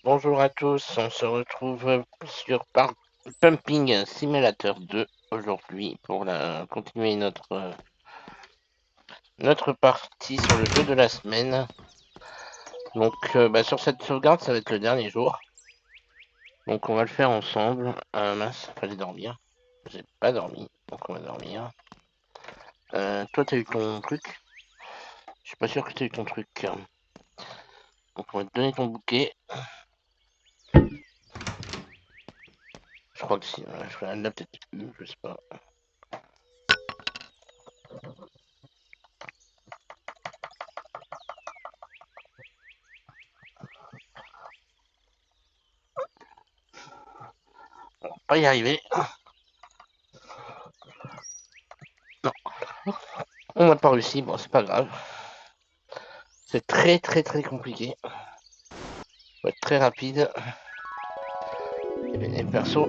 Bonjour à tous, on se retrouve sur Pumping Simulator 2 aujourd'hui pour continuer notre partie sur le jeu de la semaine. Donc sur cette sauvegarde, ça va être le dernier jour. Donc on va le faire ensemble. Mince, fallait dormir. J'ai pas dormi, donc on va dormir. Toi t'as eu ton truc? Je suis pas sûr que t'as eu ton truc. Donc on va te donner ton bouquet. Je crois que si, elle l'a peut-être eu, je sais pas. On va pas y arriver. Non, on n'a pas réussi, bon c'est pas grave. C'est très compliqué. Faut être très rapide. Et perso,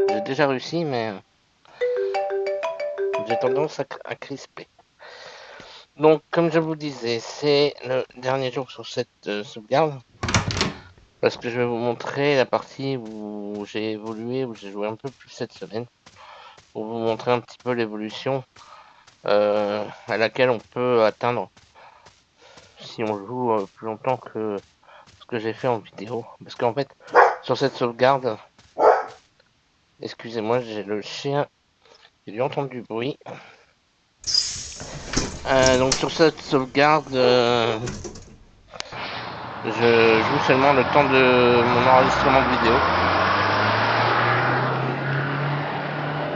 j'ai déjà réussi, mais j'ai tendance à crisper. Donc, comme je vous disais, c'est le dernier jour sur cette sauvegarde. Parce que je vais vous montrer la partie où j'ai évolué, où j'ai joué un peu plus cette semaine. Pour vous montrer un petit peu l'évolution à laquelle on peut atteindre si on joue plus longtemps que ce que j'ai fait en vidéo. Parce qu'en fait, sur cette sauvegarde, excusez-moi, j'ai le chien, j'ai dû entendre du bruit. Donc sur cette sauvegarde, je joue seulement le temps de mon enregistrement de vidéo.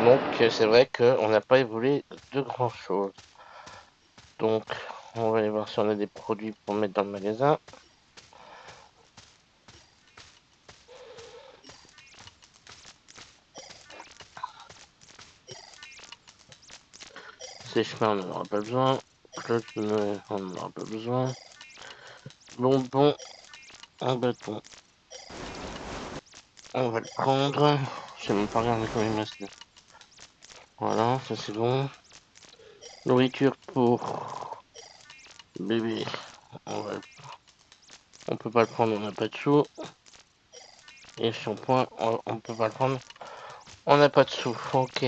Donc c'est vrai qu'on n'a pas évolué de grand chose. Donc on va aller voir si on a des produits pour mettre dans le magasin. Sèche-main, on n'en aura pas besoin. Cloche de Noël, on n'en aura pas besoin. Bonbon, un bâton. On va le prendre. Je sais même pas regarder combien il me reste. Voilà, ça c'est bon. Nourriture pour bébé. On peut pas le prendre, on n'a pas de sous. Et shampoing, on peut pas le prendre. On n'a pas de sous. Ok.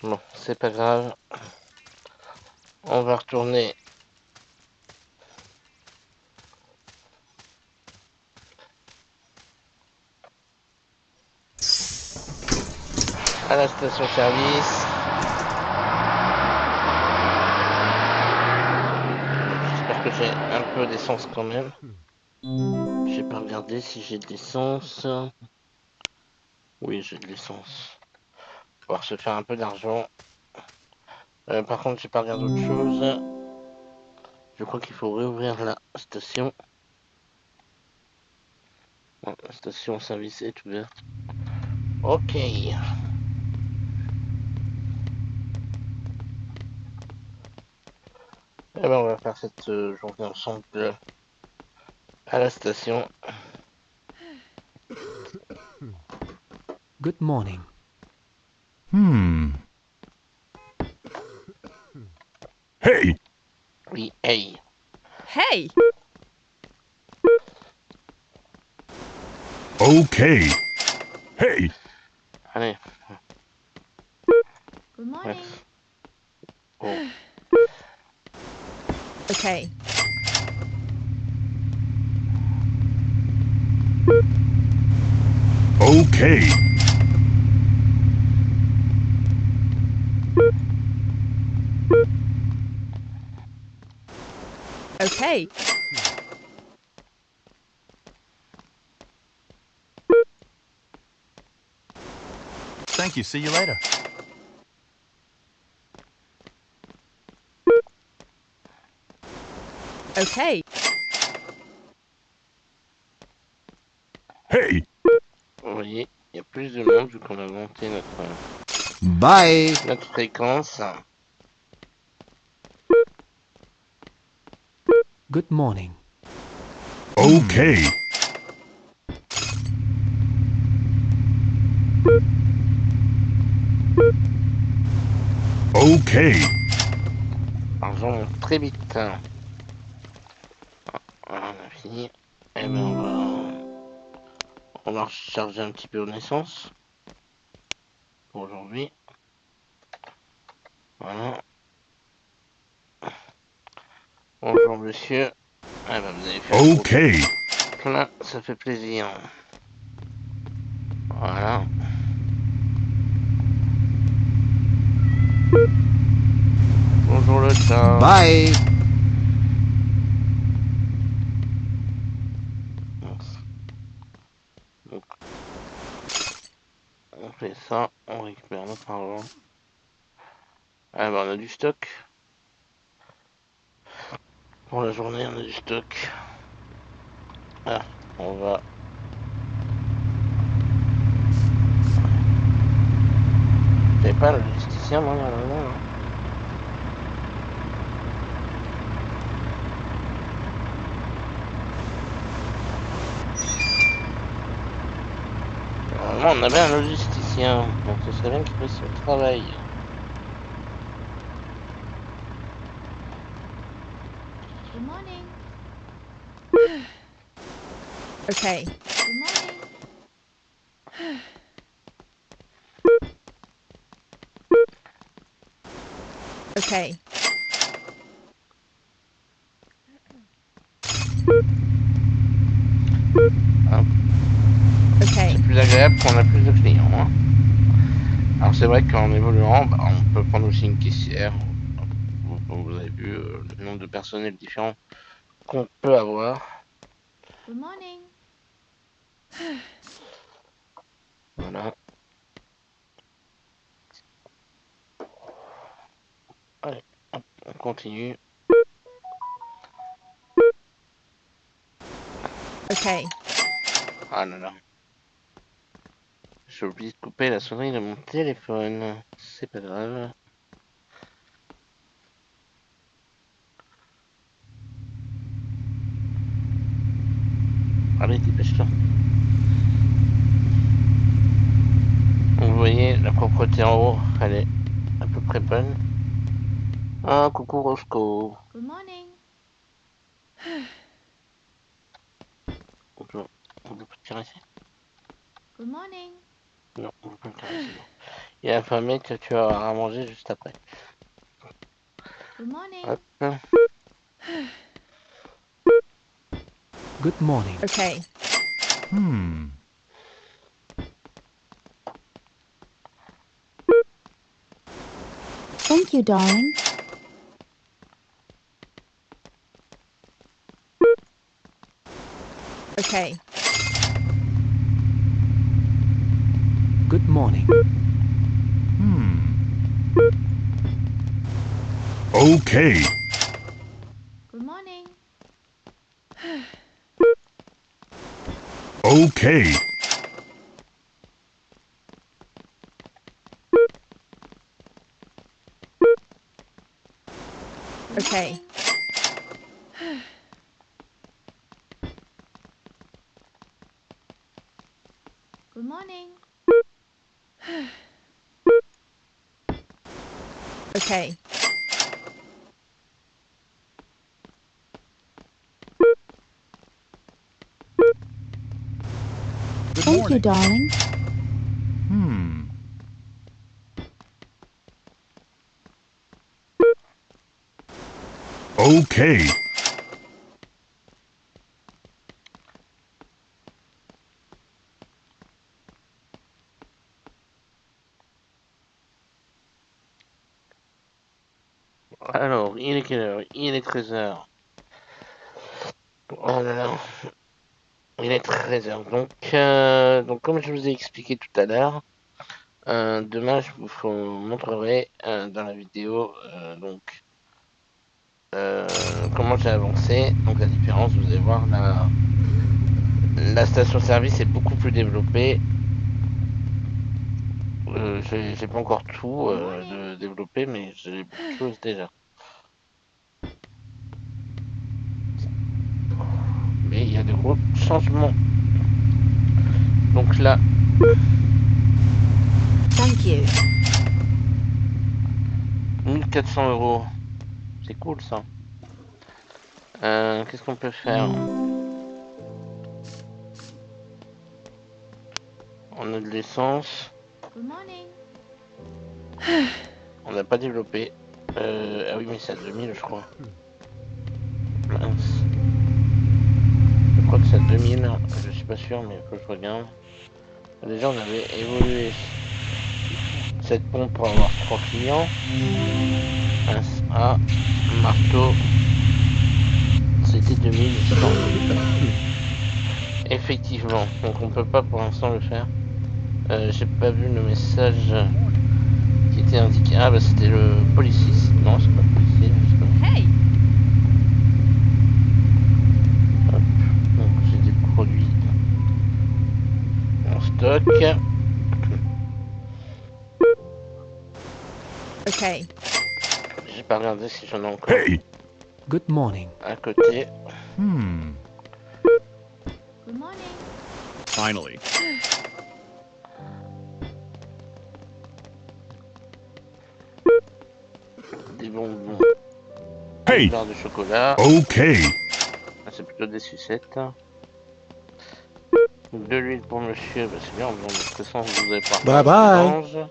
Bon, c'est pas grave. On va retourner à la station-service. J'espère que j'ai un peu d'essence quand même. J'ai pas regardé si j'ai de l'essence. Oui, j'ai de l'essence. Pouvoir se faire un peu d'argent. Par contre, j'ai pas regardé autre chose. Je crois qu'il faut réouvrir la station. Bon, la station service est ouverte. Ok. Eh ben, on va faire cette journée ensemble à la station. Good morning. Hey! Oui, hey. Hey! Okay. Hey! Allez. Good morning. Oh. Okay. Okay. Okay. Thank you. See you later. Okay. Hey! Vous voyez, il y a plus de monde vu qu'on a monté Bye. notre fréquence. Good morning. Okay. Okay. L'argent monte très vite. fini. Et ben on va recharger un petit peu en essence pour aujourd'hui. Voilà. Bonjour monsieur. Ah ben vous avez fait un gros Okay. plein, ça fait plaisir. Voilà. Bonjour le chat. Bye. Donc, on fait ça, on récupère notre argent. Ah bah on a du stock. Pour la journée, on a du stock. Ah, on va... J'avais pas le logisticien, moi, normalement, là. Normalement, on avait un logisticien, donc ce serait bien qu'il fasse son travail. Good morning. Okay. Good morning. Okay. Okay. C'est plus agréable quand on a plus de clients, hein. Alors c'est vrai qu'en évoluant, bah, on peut prendre aussi une caissière. Comme vous avez vu, le nombre de personnels différents qu'on peut avoir. Good morning. Voilà. Allez, hop, on continue. Okay. Ah là là. J'ai oublié de couper la sonnerie de mon téléphone. C'est pas grave. Allez, dépêche-toi. Donc, vous voyez, la propreté en haut, elle est à peu près bonne. Ah, coucou Roscoe. Good morning. On peut pas te caresser? Good morning. Non, on peut pas te caresser, non. Il est affamé, tu vas avoir à manger juste après. Good morning. Hop. Good morning. Okay. Hmm. Thank you, darling. Okay. Good morning. Hmm. Okay. Good morning. Okay. Good Okay. morning. Good morning. Okay. Good Thank you, morning. darling. Hmm. Okay. Alors, il est quelle heure? Il est 13h. Oh là là. Il est 13h. Donc comme je vous ai expliqué tout à l'heure, demain je vous montrerai dans la vidéo comment j'ai avancé. Donc la différence, vous allez voir, la station-service est beaucoup plus développée. J'ai pas encore tout de développé, mais j'ai beaucoup de choses déjà. Mais il y a de gros changements. Donc là, Thank you. 1400 €. C'est cool ça. Qu'est-ce qu'on peut faire? On a de l'essence. Good morning. On n'a pas développé. Ah oui, mais c'est à 2000, je crois. Mince. Je crois que c'est à 2000. Je suis pas sûr, mais il faut que je regarde. Déjà, on avait évolué cette pompe pour avoir 3 clients. Mince. Ah, marteau. C'était 2100. Effectivement. Donc, on peut pas pour l'instant le faire. J'ai pas vu le message qui était indiqué. Ah, bah c'était le policier. Non, c'est pas le policier, justement. Hey! Hop. Donc, j'ai des produits en stock. Okay. J'ai pas regardé si j'en ai encore Hey! Good morning. à côté. Hmm. Good morning. Finally. Des bonbons. Hey! Des barres de chocolat. Okay. Ah, c'est plutôt des sucettes. De l'huile pour monsieur. Bah, c'est bien, en faisant notre essence, vous allez pouvoir faire Bye bye. un vidange.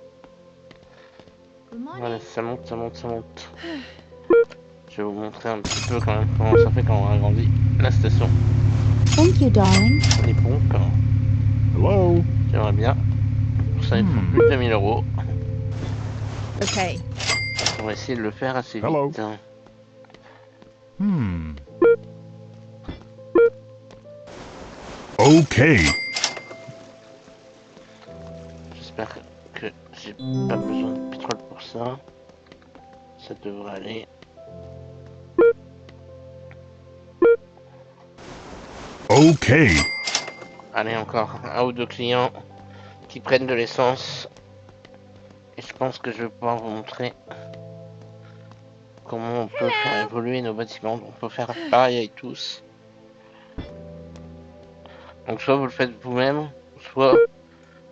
Good morning. Voilà, ça monte, ça monte, ça monte. Je vais vous montrer un petit peu quand même comment ça fait quand on agrandit la station. Thank you, darling. Les pompes. Hello. J'aimerais bien. Pour ça, il faut plus de 2000 €. Okay. On va essayer de le faire assez Hello. vite. Hmm. Okay. J'espère que j'ai pas besoin de pétrole pour ça. Ça devrait aller. Okay. Allez, encore un ou deux clients qui prennent de l'essence. Et je pense que je vais pouvoir vous montrer comment on peut faire évoluer nos bâtiments. On peut faire pareil avec tous. Donc soit vous le faites vous-même, soit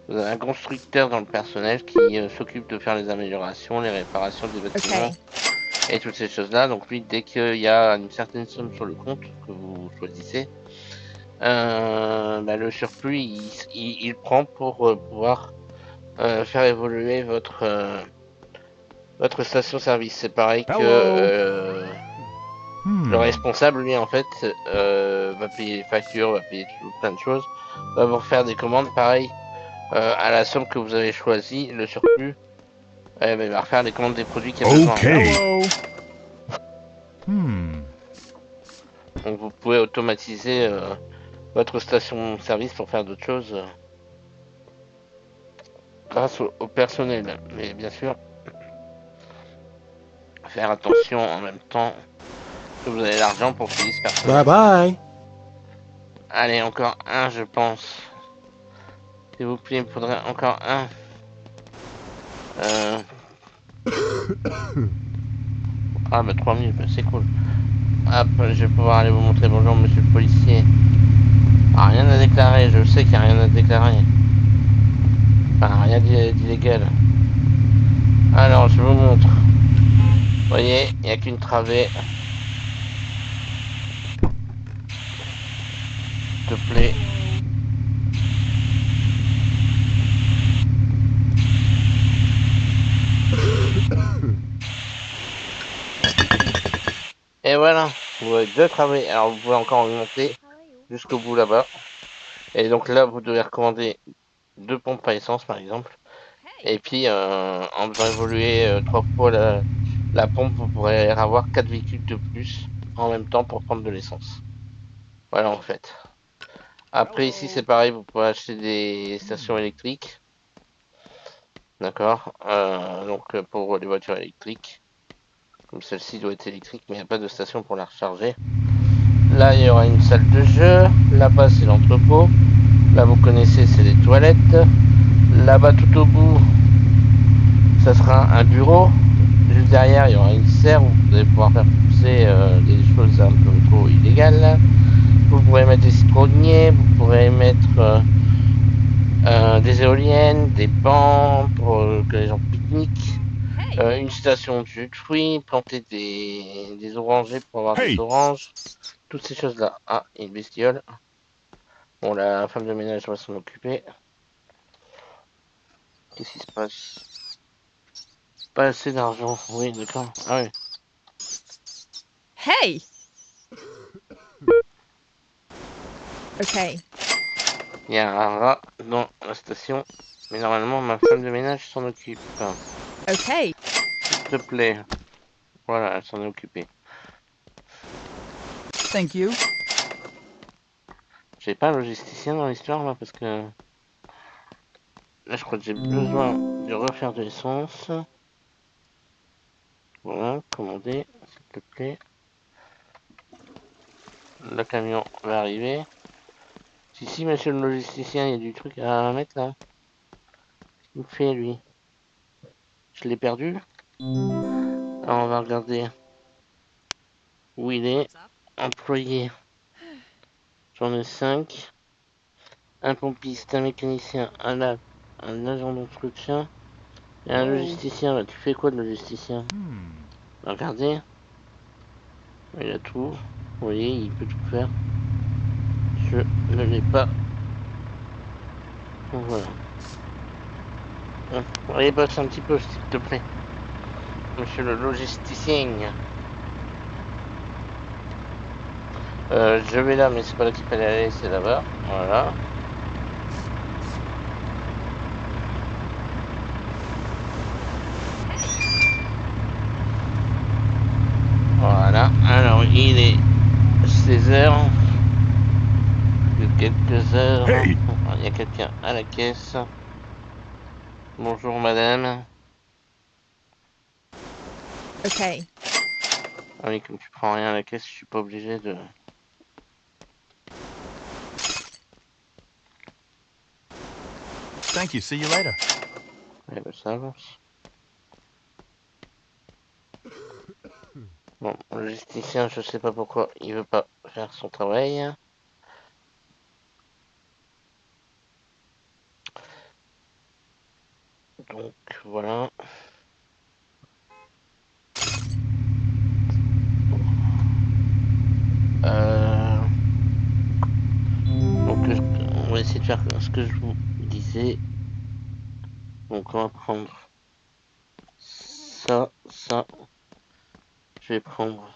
vous avez un constructeur dans le personnel qui s'occupe de faire les améliorations, les réparations des bâtiments Okay. et toutes ces choses-là. Donc lui, dès qu'il y a une certaine somme sur le compte que vous choisissez, bah, le surplus, il prend pour pouvoir faire évoluer votre station-service. C'est pareil que Hello. le Hmm. responsable, lui, en fait, va payer les factures, va payer plein de choses, va vous faire des commandes pareil à la somme que vous avez choisie, le surplus. Ben, il va refaire les commandes des produits qu'il y a besoin. Okay. Hello. Hmm. Donc vous pouvez automatiser votre station-service pour faire d'autres choses grâce au personnel. Mais bien sûr, faire attention en même temps que vous avez l'argent pour payer ce personnel. Bye bye. Allez, encore un, je pense. S'il vous plaît, il me faudrait encore un. Ah bah 3000, bah, c'est cool. Hop, je vais pouvoir aller vous montrer. Bonjour monsieur le policier. Ah, rien à déclarer, je sais qu'il n'y a rien à déclarer. Enfin, rien d'illégal. Alors, je vous montre. Vous voyez, il n'y a qu'une travée. S'il te plaît. Et voilà, vous avez deux travées. Alors, vous pouvez encore augmenter jusqu'au bout là-bas. Et donc là, vous devez recommander deux pompes à essence, par exemple. Et puis, en faisant évoluer 3 fois la pompe, vous pourrez avoir 4 véhicules de plus en même temps pour prendre de l'essence. Voilà, en fait. Après, ici, c'est pareil, vous pouvez acheter des stations électriques. D'accord. Donc, pour les voitures électriques. Comme celle-ci doit être électrique, mais il n'y a pas de station pour la recharger. Là, il y aura une salle de jeu. Là-bas, c'est l'entrepôt. Là, vous connaissez, c'est les toilettes. Là-bas, tout au bout, ça sera un bureau. Juste derrière, il y aura une serre où vous allez pouvoir faire pousser des choses un peu trop illégales. Vous pourrez mettre des citronniers, vous pourrez mettre des éoliennes, des bancs pour que les gens pique-niquent, une station de jus de fruits, planter des orangers pour avoir des Hey. oranges, toutes ces choses-là. Ah, une bestiole. Bon, la femme de ménage va s'en occuper. Qu'est-ce qui se passe? Pas assez d'argent. Oui, d'accord. Ah oui. Hey! Okay. Il y a un rat dans la station. Mais normalement, ma femme de ménage s'en occupe. Okay. S'il te plaît. Voilà, elle s'en est occupée. Thank you. J'ai pas un logisticien dans l'histoire là parce que là je crois que j'ai besoin de refaire de l'essence. Voilà, commander, s'il te plaît. Le camion va arriver. Si, monsieur le logisticien, il y a du truc à mettre là. Qu'est-ce qu'il me fait lui? Je l'ai perdu. Alors on va regarder où il est. Employé. J'en ai 5. Un pompiste, un mécanicien, un agent d'entretien et un logisticien. Bah, tu fais quoi de logisticien? Regardez. Il a tout. Vous voyez, il peut tout faire. Je ne l'ai pas. Donc voilà. Allez, bosse un petit peu, s'il te plaît. Monsieur le logisticien. Je vais là, mais c'est pas là qu'il fallait aller, c'est là-bas. Voilà. Voilà. Alors, il est 16h. De quelques heures. Hey! Il y a quelqu'un à la caisse. Bonjour, madame. Okay. Ah oui, comme tu prends rien à la caisse, je suis pas obligé de... Thank you. See you later. Eh ben, ça avance. Bon, le logisticien, je sais pas pourquoi, il veut pas faire son travail. Donc, voilà. Donc, on va essayer de faire ce que je vous disais. Donc, on va prendre ça, ça. Je vais prendre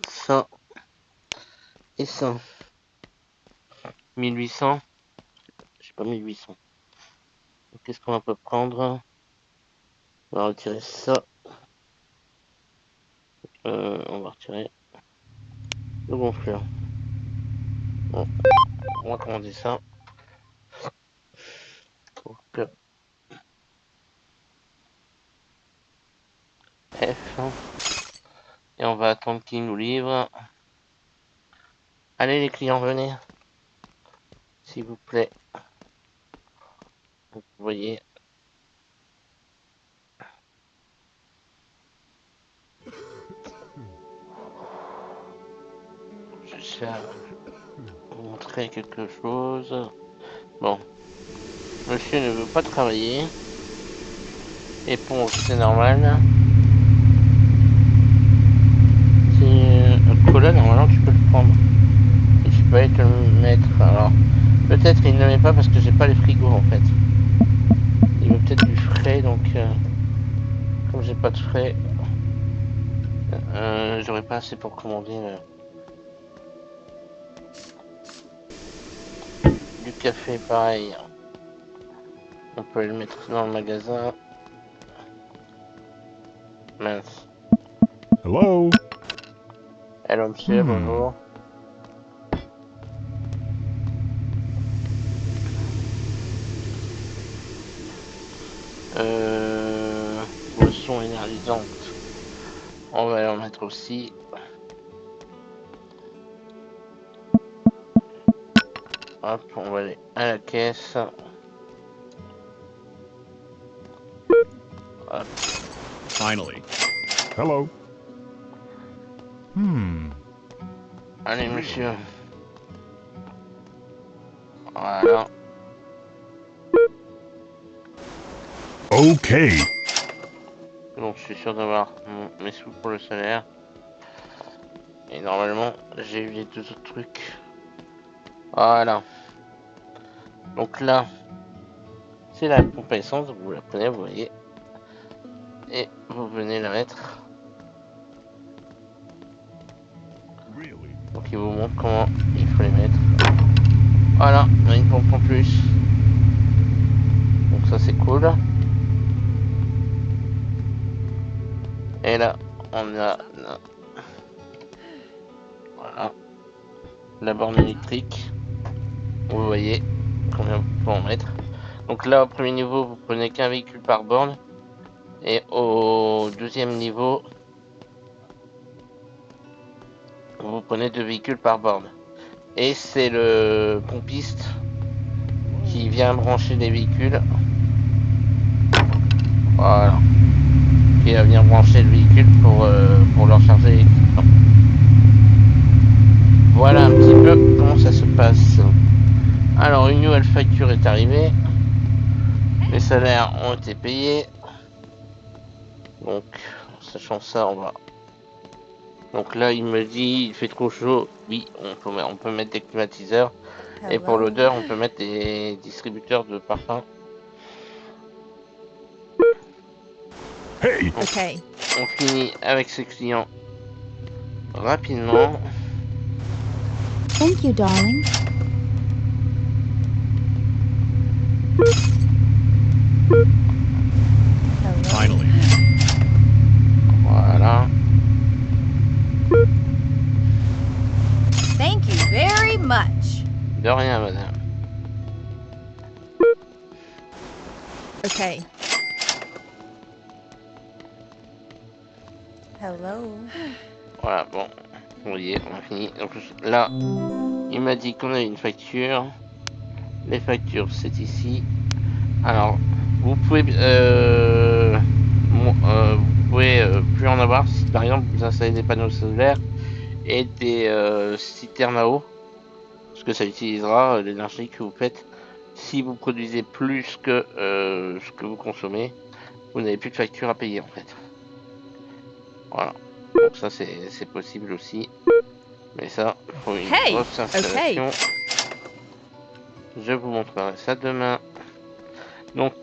ça et ça. 1800. J'ai pas 1800. Qu'est-ce qu'on peut prendre? On va retirer ça. On va retirer le gonfleur. Bon, on va commander ça. Pour que F. Et on va attendre qu'il nous livre. Allez les clients, venez. S'il vous plaît. Vous voyez. Je cherche à vous montrer quelque chose. Bon. Monsieur ne veut pas travailler. Éponge, c'est normal. C'est un cola, normalement tu peux le prendre. Et tu peux aller te le mettre. Alors, peut-être il ne le met pas parce que j'ai pas les frigos en fait. Il veut peut-être du frais, donc comme j'ai pas de frais, j'aurais pas assez pour commander du café pareil. On peut le mettre dans le magasin. Mince. Hello? Hello monsieur, bonjour. Boisson énergisante. On va en mettre aussi. Hop, on va aller à la caisse. Hop. Finally. Hello? Allez monsieur. Voilà. Okay. Donc je suis sûr d'avoir mes sous pour le salaire. Et normalement, j'ai eu les deux autres trucs. Voilà. Donc là, C'est la pompe à essence, vous la prenez, vous voyez. Et vous venez la mettre. Really? Donc il vous montre comment il faut les mettre. Voilà, on a une pompe en plus. Donc ça c'est cool. Et là, on a voilà, la borne électrique. Vous voyez combien vous pouvez en mettre. Donc là, au premier niveau, vous prenez qu'un véhicule par borne. Et au deuxième niveau, vous prenez 2 véhicules par borne. Et c'est le pompiste qui vient brancher les véhicules. Voilà. Qui va venir brancher le véhicule pour leur charger l'électrique. Voilà un petit peu comment ça se passe. Alors, une nouvelle facture est arrivée. Les salaires ont été payés. Donc, sachant ça, on va. Donc là, il me dit, il fait trop chaud. Oui, on peut mettre des climatiseurs. Et pour l'odeur, on peut mettre des distributeurs de parfum. Hey! Okay. On finit avec ce client rapidement. Thank you, darling. Finally. Voilà. Thank you very much. De rien, madame. Okay. Hello. Voilà, bon. Vous voyez, on a fini. En plus, là, il m'a dit qu'on avait une facture. Les factures, c'est ici. Alors, vous pouvez, plus en avoir si par exemple vous installez des panneaux solaires et des citernes à eau, parce que ça utilisera l'énergie que vous faites. Si vous produisez plus que ce que vous consommez, vous n'avez plus de facture à payer en fait. Voilà. Donc ça c'est possible aussi. Mais ça, il faut une Hey, grosse installation. Je vous montrerai ça demain. Donc,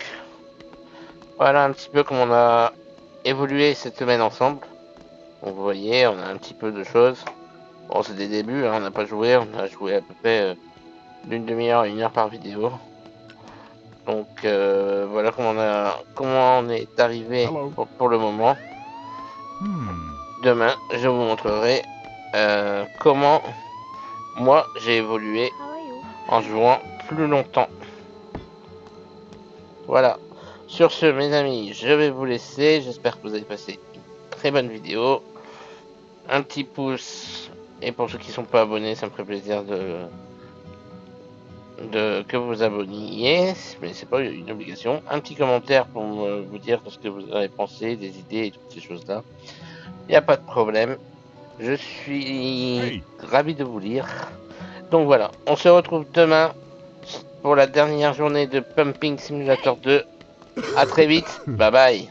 voilà un petit peu comment on a évolué cette semaine ensemble. Donc, vous voyez, on a un petit peu de choses. Bon, c'est des débuts, hein, on n'a pas joué. On a joué à peu près d'une demi-heure à 1 heure par vidéo. Donc, voilà comment on est arrivé pour le moment. Demain, je vous montrerai comment moi j'ai évolué en jouant plus longtemps. Voilà. Sur ce, mes amis, je vais vous laisser. J'espère que vous avez passé une très bonne vidéo. Un petit pouce. Et pour ceux qui ne sont pas abonnés, ça me ferait plaisir que vous vous abonniez. Mais c'est pas une obligation. Un petit commentaire pour vous dire ce que vous avez pensé, des idées et toutes ces choses-là. Il n'y a pas de problème. Je suis ravi de vous lire. Donc voilà, on se retrouve demain pour la dernière journée de Pumping Simulator 2. À très vite, bye bye.